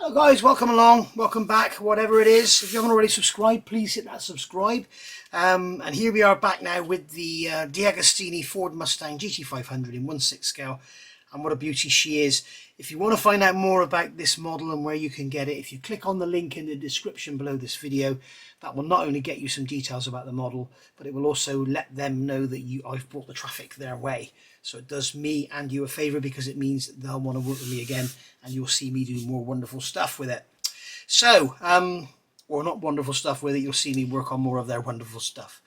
Hello guys, welcome along, welcome back, whatever it is. If you haven't already subscribed, please hit that subscribe. And here we are back now with the DeAgostini Ford Mustang GT500 in 1/6 scale. And what a beauty she is. If you want to find out more about this model and where you can get it, if you click on the link in the description below this video, that will not only get you some details about the model, but it will also let them know that I've brought the traffic their way. So it does me and you a favour, because it means they'll want to work with me again and you'll see me do more wonderful stuff with it. So, or not wonderful stuff with it, you'll see me work on more of their wonderful stuff.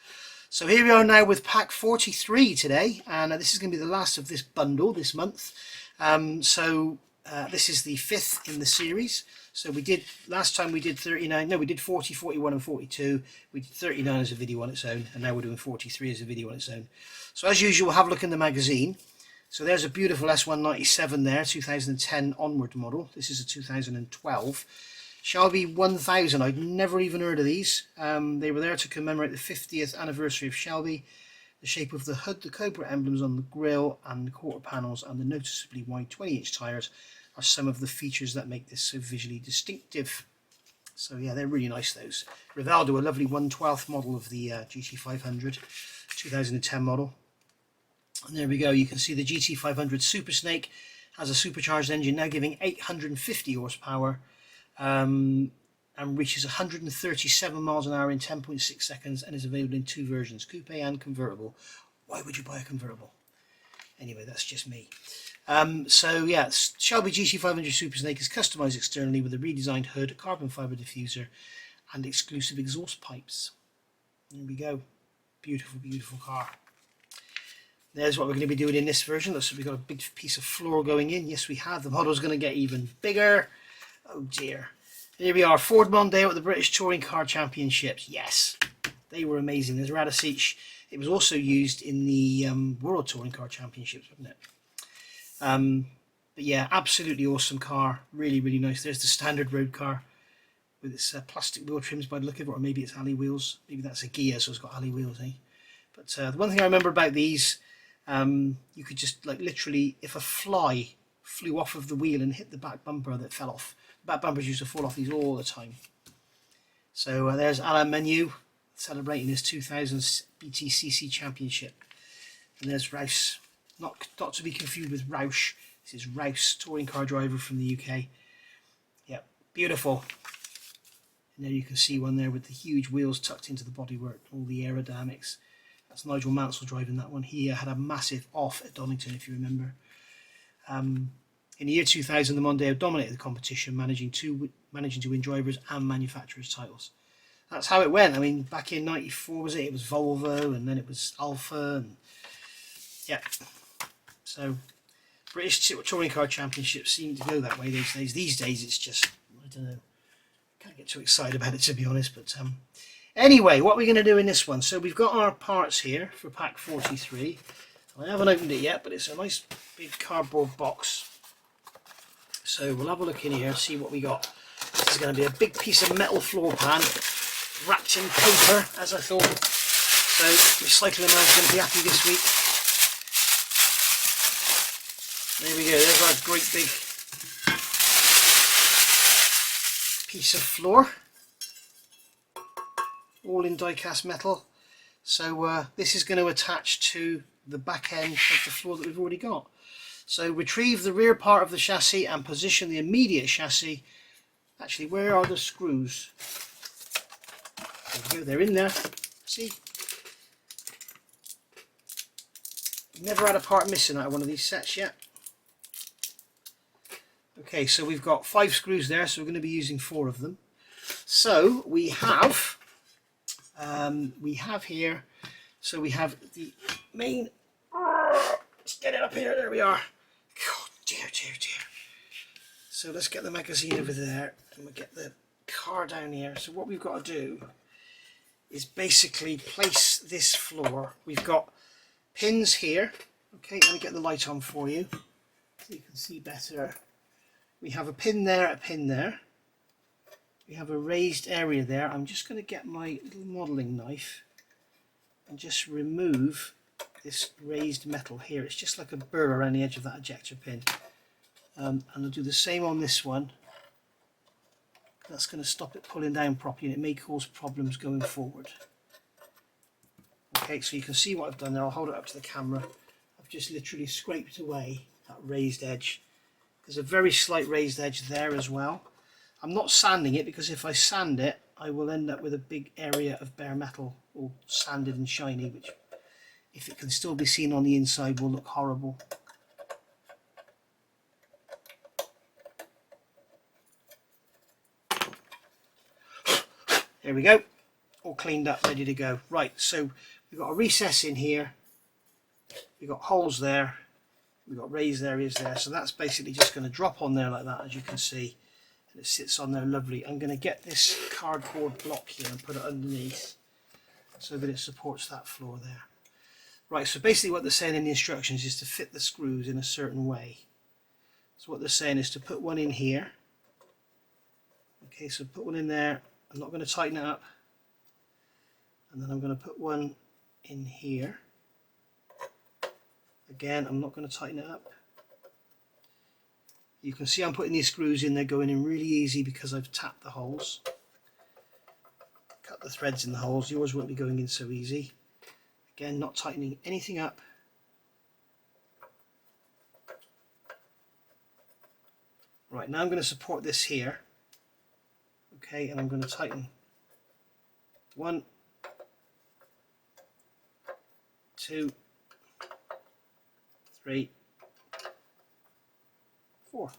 So here we are now with pack 43 today, and this is going to be the last of this bundle this month. This is the 5th in the series. So we did, last time we did 39, no we did 40, 41 and 42. We did 39 as a video on its own, and now we're doing 43 as a video on its own. So as usual, we'll have a look in the magazine. So there's a beautiful S197 there, 2010 onward model. This is a 2012. Shelby 1000, I'd never even heard of these. They were there to commemorate the 50th anniversary of Shelby. The shape of the hood, the Cobra emblems on the grille and the quarter panels, and the noticeably wide 20-inch tyres are some of the features that make this so visually distinctive. So yeah, they're really nice, those. Rivaldo, a lovely 1/12 model of the GT500, 2010 model. And there we go, you can see the GT500 Super Snake has a supercharged engine now giving 850 horsepower. And reaches 137 miles an hour in 10.6 seconds and is available in 2 versions, coupe and convertible. Why would you buy a convertible? Anyway, that's just me. So yeah, Shelby GT500 Super Snake is customised externally with a redesigned hood, carbon fibre diffuser and exclusive exhaust pipes. There we go. Beautiful, beautiful car. There's what we're going to be doing in this version. Looks like we've got a big piece of floor going in. Yes, we have. The model's going to get even bigger. Oh dear. Here we are, Ford Mondeo at the British Touring Car Championships. Yes, they were amazing. There's a rad seat. It was also used in the World Touring Car Championships, wasn't it? But yeah, absolutely awesome car. Really, really nice. There's the standard road car with its plastic wheel trims by the look of it, or maybe it's alley wheels. Maybe that's a Gia, so it's got alley wheels, eh? But the one thing I remember about these, you could just, like, literally, if a fly flew off of the wheel and hit the back bumper that fell off, back bumpers used to fall off these all the time. So there's Alain Menu celebrating his 2000 BTCC championship. And there's Rouse, not to be confused with Roush. This is Rouse, touring car driver from the UK. Yep, beautiful. And there you can see one there with the huge wheels tucked into the bodywork, all the aerodynamics. That's Nigel Mansell driving that one. He had a massive off at Donington, if you remember. In the year 2000, the Mondeo dominated the competition, managing to win drivers and manufacturers' titles. That's how it went. I mean, back in '94, was it? It was Volvo, and then it was Alfa, and yeah. So, British Touring Car Championships seem to go that way these days. These days, it's just, I don't know, can't get too excited about it, to be honest. But anyway, what we're going to do in this one. So we've got our parts here for pack 43. I haven't opened it yet, but it's a nice big cardboard box. So we'll have a look in here, see what we got. This is going to be a big piece of metal floor pan, wrapped in paper, as I thought. So Recycling Man's going to be happy this week. There we go, there's our great big piece of floor. All in die-cast metal. So this is going to attach to the back end of the floor that we've already got. So retrieve the rear part of the chassis and position the immediate chassis. Actually, where are the screws? There we go, they're in there. See? Never had a part missing out of one of these sets yet. Okay, so we've got 5 screws there, so we're going to be using 4 of them. So we have here, so we have the main, let's get it up here, there we are. Oh, dear. So let's get the magazine over there and we'll get the car down here. So what we've got to do is basically place this floor. We've got pins here. Okay, let me get the light on for you so you can see better. We have a pin there, a pin there. We have a raised area there. I'm just going to get my little modelling knife and just remove this raised metal here. It's just like a burr around the edge of that ejector pin. And I'll do the same on this one. That's going to stop it pulling down properly, and it may cause problems going forward. Okay, so you can see what I've done there. I'll hold it up to the camera. I've just literally scraped away that raised edge. There's a very slight raised edge there as well. I'm not sanding it, because if I sand it, I will end up with a big area of bare metal, all sanded and shiny, which, if it can still be seen on the inside, will look horrible. There we go, all cleaned up, ready to go. Right, so we've got a recess in here, we've got holes there, we've got raised areas there, so that's basically just going to drop on there like that, as you can see, and it sits on there lovely. I'm going to get this cardboard block here and put it underneath so that it supports that floor there. Right, so basically what they're saying in the instructions is to fit the screws in a certain way. So what they're saying is to put one in here. Okay, so put one in there. I'm not going to tighten it up. And then I'm going to put one in here. Again, I'm not going to tighten it up. You can see I'm putting these screws in. They're going in really easy because I've tapped the holes. Cut the threads in the holes. Yours won't be going in so easy. Again, not tightening anything up. Right, now I'm going to support this here. Okay, and I'm going to tighten 1, 2, 3, 4.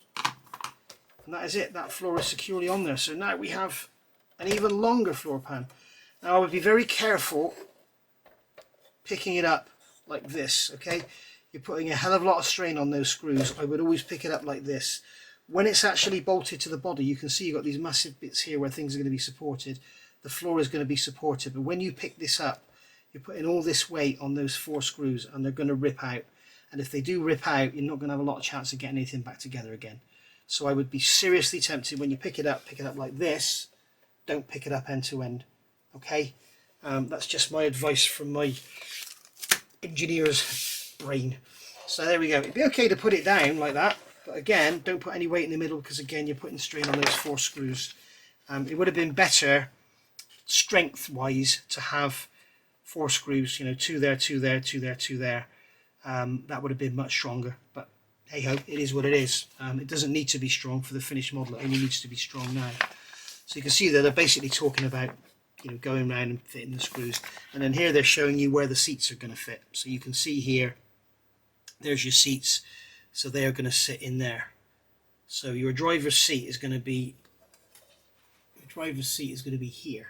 And that is it. That floor is securely on there. So now we have an even longer floor pan. Now I would be very careful picking it up like this, okay? You're putting a hell of a lot of strain on those screws. I would always pick it up like this. When it's actually bolted to the body, you can see you've got these massive bits here where things are going to be supported. The floor is going to be supported, but when you pick this up, you're putting all this weight on those 4 screws, and they're going to rip out. And if they do rip out, you're not going to have a lot of chance of getting anything back together again. So I would be seriously tempted when you pick it up like this. Don't pick it up end to end, okay? That's just my advice from my engineer's brain. So there we go. It'd be okay to put it down like that, but again, don't put any weight in the middle, because again, you're putting strain on those 4 screws. It would have been better strength wise to have 4 screws, you know, 2 there, 2 there, 2 there, 2 there. That would have been much stronger, but hey ho, it is what it is. It doesn't need to be strong for the finished model, it only needs to be strong now. So you can see that they're basically talking about, you know, going around and fitting the screws, and then here they're showing you where the seats are going to fit. So you can see here, there's your seats, so they're going to sit in there. So your driver's seat is going to be here.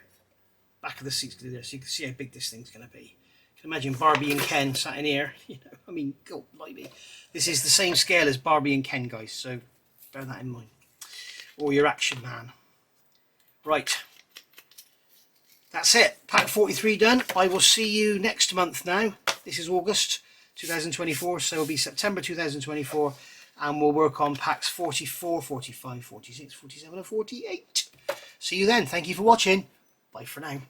Back of the seat's going to be there, so you can see how big this thing's going to be. You can imagine Barbie and Ken sat in here. You know, I mean, God, blimey. This is the same scale as Barbie and Ken, guys, so bear that in mind. Or your Action Man. Right. That's it. Pack 43 done. I will see you next month now. This is August 2024, so it'll be September 2024, and we'll work on packs 44, 45, 46, 47 and 48. See you then. Thank you for watching. Bye for now.